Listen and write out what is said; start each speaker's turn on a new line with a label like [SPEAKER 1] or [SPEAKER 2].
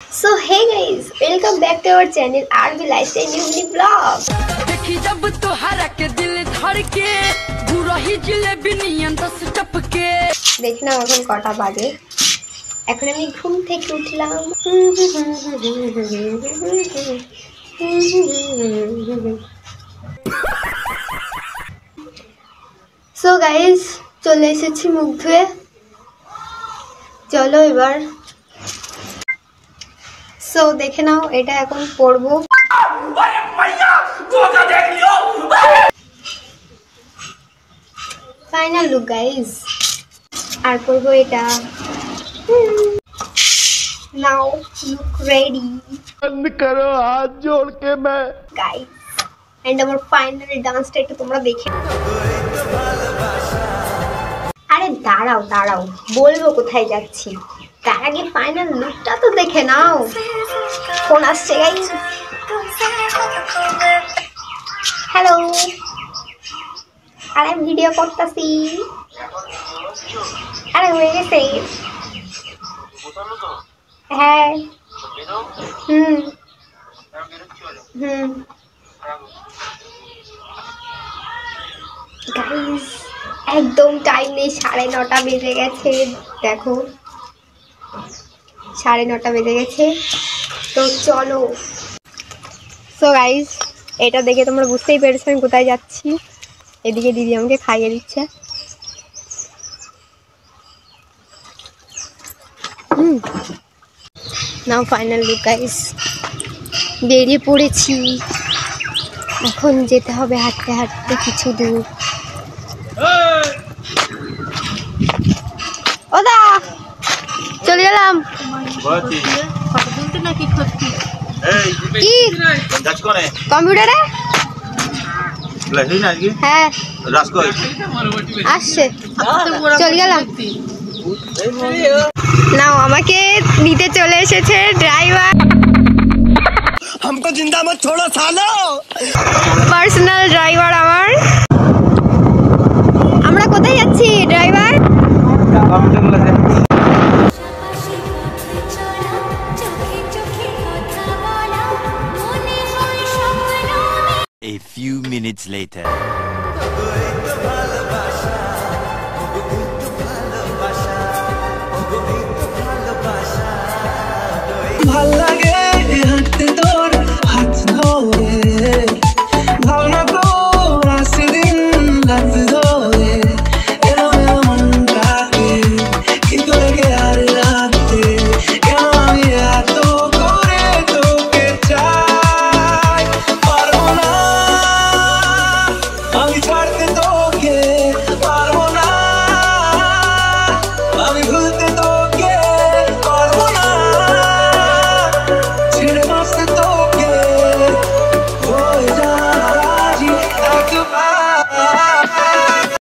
[SPEAKER 1] So hey guys, welcome back to our channel RB Lifestyle New Mini Vlog.
[SPEAKER 2] देखी जब तुहरा के दिल धड़के बुरा ही जिलेबी नियन दस टपके
[SPEAKER 1] দেখলাম এখন কটা বাজে। এখন আমি ঘুম থেকে উঠলাম। So guys, চলে এসেছি মুখ ধুয়ে। চলো এবার সো দেখে নাও এটা এখন পরবো। ফাইনাল লুক গাইস, আর পরবো এটা। নাও লুক রেডি,
[SPEAKER 3] बंद करो हाथ जोड़ के मैं
[SPEAKER 1] গাইস। এন্ড আমার ফাইনাল ডান্সটা একটু তোমরা দেখে। আরে দাঁড়াও দাঁড়াও, বলবো কোথায় যাচ্ছি, তার আগে ফাইনাল লুকটা তো দেখে নাও। ফোন আসছে গাইস। হ্যালো, আরে ভিডিও করতেছি। আরে হয়ে গেছে। হ্যাঁ হুম হুম গাইস, একদম টাইম নেই, 9:30 বেজে গেছে। দেখো 9:30 বেজে গেছে, তো চলো। সো গাইস, এটা দেখে তোমরা বুঝতেই পেরেছো আমি কোথায় যাচ্ছি। এদিকে দিদি আমাকে খাইয়ে দিচ্ছে। নাও ফাইনাল লুক গাইস, বেরিয়ে পড়েছি। এখন যেতে হবে হাঁটতে হাঁটতে কিছু দূর। ওদা চলে গেলাম। কি কম্পিউটারে? হ্যাঁ আসছে, চলে গেলাম। নাও আমাকে নিতে চলে এসেছে ড্রাইভার।
[SPEAKER 3] हमको जिंदा मत छोड़ो सालो।
[SPEAKER 1] পার্সোনাল ড্রাইভার আমার। আমরা কোথায় যাচ্ছি driver?
[SPEAKER 4] A few minutes later.
[SPEAKER 5] ভাল লাগে হাঁটতে তোর হাত ধরে, ভাবনা তোর আসে দিন রাত ধরে, এরম মনটাকে কি করে গে আর রাতে, কেন আমি এত করে তোকে চাই, পারবো না আমি ছাড়তে